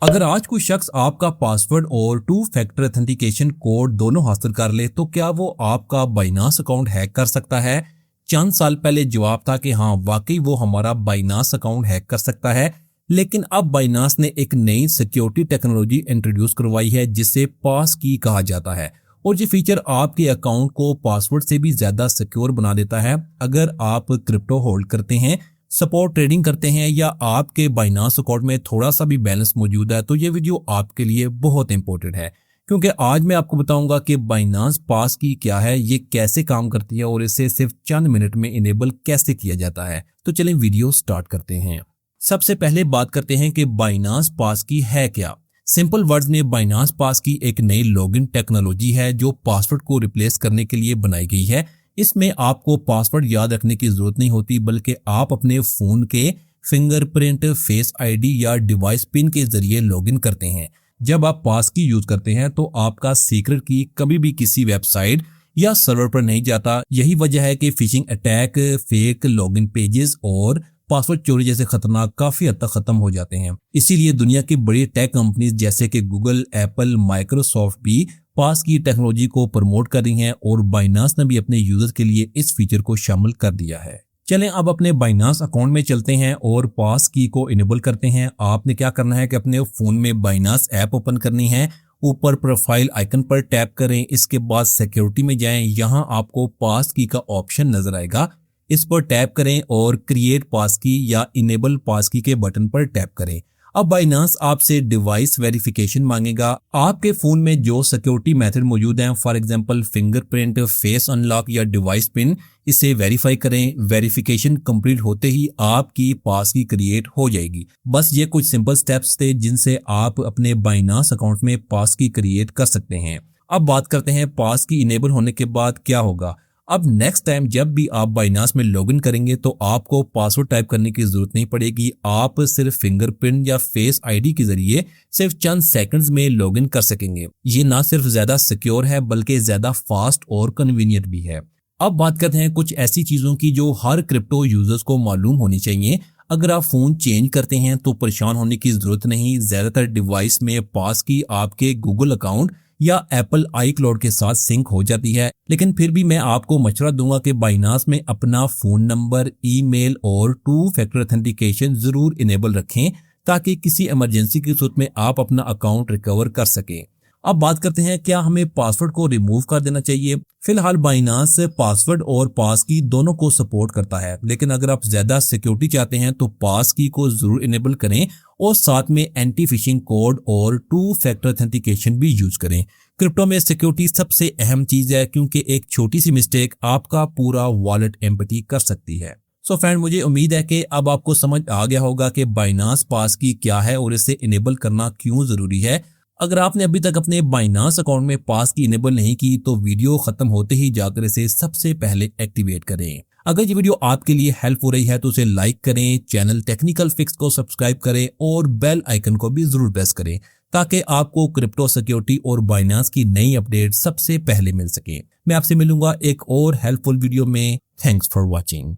अगर आज कोई शख्स आपका पासवर्ड और टू फैक्टर ऑथेंटिकेशन कोड दोनों हासिल कर ले तो क्या वो आपका बाइनांस अकाउंट हैक कर सकता है? चंद साल पहले जवाब था कि हाँ वाकई वो हमारा बाइनांस अकाउंट हैक कर सकता है। लेकिन अब बाइनांस ने एक नई सिक्योरिटी टेक्नोलॉजी इंट्रोड्यूस करवाई है जिसे पास की कहा जाता है। और ये फीचर आपके अकाउंट को पासवर्ड से भी ज्यादा सिक्योर बना देता है। अगर आप क्रिप्टो होल्ड करते हैं, सपोर्ट ट्रेडिंग करते हैं या आपके बाइनांस अकाउंट में थोड़ा सा भी बैलेंस मौजूद है तो ये वीडियो आपके लिए बहुत इंपॉर्टेंट है, क्योंकि आज मैं आपको बताऊंगा कि बाइनांस पास की क्या है, ये कैसे काम करती है और इसे सिर्फ चंद मिनट में इनेबल कैसे किया जाता है। तो चलें वीडियो स्टार्ट करते हैं। सबसे पहले बात करते हैं कि बाइनांस पास की है क्या। सिंपल वर्ड्स में बाइनांस पास की एक नई लॉगिन टेक्नोलॉजी है जो पासवर्ड को रिप्लेस करने के लिए बनाई गई है। इसमें आपको पासवर्ड याद रखने की जरूरत नहीं होती, बल्कि आप अपने फोन के फिंगरप्रिंट, फेस आईडी या डिवाइस पिन के जरिए लॉगिन करते हैं। जब आप पास की यूज करते हैं तो आपका सीक्रेट की कभी भी किसी वेबसाइट या सर्वर पर नहीं जाता। यही वजह है कि phishing attack, fake login pages और पासवर्ड चोरी जैसे खतरनाक काफी हद तक खत्म हो जाते हैं। इसीलिए दुनिया की बड़ी टेक कंपनीज जैसे कि गूगल, एप्पल, माइक्रोसॉफ्ट भी पास की टेक्नोलॉजी को प्रमोट कर रही हैं और बाइनांस ने भी अपने यूजर के लिए इस फीचर को शामिल कर दिया है। चलें अब अपने बाइनांस अकाउंट में चलते हैं और पास की को इनेबल करते हैं। आपने क्या करना है कि अपने फोन में बाइनांस ऐप ओपन करनी है। ऊपर प्रोफाइल आइकन पर टैप करें, इसके बाद सिक्योरिटी में जाएं। यहाँ आपको पास की का ऑप्शन नजर आएगा, इस पर टैप करें और क्रिएट पास की या इनेबल पास की के बटन पर टैप करें। अब बाइनांस आपसे डिवाइस वेरिफिकेशन मांगेगा। आपके फोन में जो सिक्योरिटी मेथड मौजूद हैं, for example fingerprint, face unlock या डिवाइस पिन, इसे वेरीफाई करें। वेरिफिकेशन कंप्लीट होते ही आपकी पास की क्रिएट हो जाएगी। बस ये कुछ सिंपल स्टेप्स थे जिनसे आप अपने बाइनांस अकाउंट में पास की क्रिएट कर सकते हैं। अब बात करते हैं पास की इनेबल होने के बाद क्या होगा। अब नेक्स्ट टाइम जब भी आप बाइनांस में लॉगिन करेंगे तो आपको पासवर्ड टाइप करने की जरूरत नहीं पड़ेगी। आप सिर्फ फिंगरप्रिंट या फेस आईडी के जरिए सिर्फ चंद सेकंड्स में लॉगिन कर सकेंगे। ये ना सिर्फ ज्यादा सिक्योर है बल्कि ज्यादा फास्ट और कन्वीनियंट भी है। अब बात करते हैं कुछ ऐसी चीजों की जो हर क्रिप्टो यूजर्स को मालूम होनी चाहिए। अगर आप फोन चेंज करते हैं तो परेशान होने की जरूरत नहीं। ज्यादातर डिवाइस में पास की आपके गूगल अकाउंट या एप्पल आई क्लाउड के साथ सिंक हो जाती है। लेकिन फिर भी मैं आपको मशवरा दूंगा कि बाइनांस में अपना फोन नंबर, ईमेल और टू फैक्टर ऑथेंटिकेशन जरूर इनेबल रखें ताकि किसी इमरजेंसी की सूरत में आप अपना अकाउंट रिकवर कर सकें। अब बात करते हैं क्या हमें पासवर्ड को रिमूव कर देना चाहिए। फिलहाल बाइनांस पासवर्ड और पास की दोनों को सपोर्ट करता है, लेकिन अगर आप ज्यादा सिक्योरिटी चाहते हैं तो पास की को जरूर इनेबल करें और साथ में एंटी फिशिंग कोड और टू फैक्टर ऑथेंटिकेशन भी यूज करें। क्रिप्टो में सिक्योरिटी सबसे अहम चीज है, क्योंकि एक छोटी सी मिस्टेक आपका पूरा वॉलेट एम्प्टी कर सकती है। सो फ्रेंड, मुझे उम्मीद है कि अब आपको समझ आ गया होगा कि बाइनांस पास की क्या है और इसे इनेबल करना क्यों जरूरी है। अगर आपने अभी तक अपने बाइनांस अकाउंट में पास की इनेबल नहीं की तो वीडियो खत्म होते ही जाकर इसे सबसे पहले एक्टिवेट करें। अगर ये वीडियो आपके लिए हेल्प हो रही है तो उसे लाइक करें, चैनल टेक्निकल फिक्स को सब्सक्राइब करें और बेल आइकन को भी जरूर प्रेस करें ताकि आपको क्रिप्टो सिक्योरिटी और बाइनांस की नई अपडेट सबसे पहले मिल सके। मैं आपसे मिलूंगा एक और हेल्पफुल वीडियो में। Thanks for watching.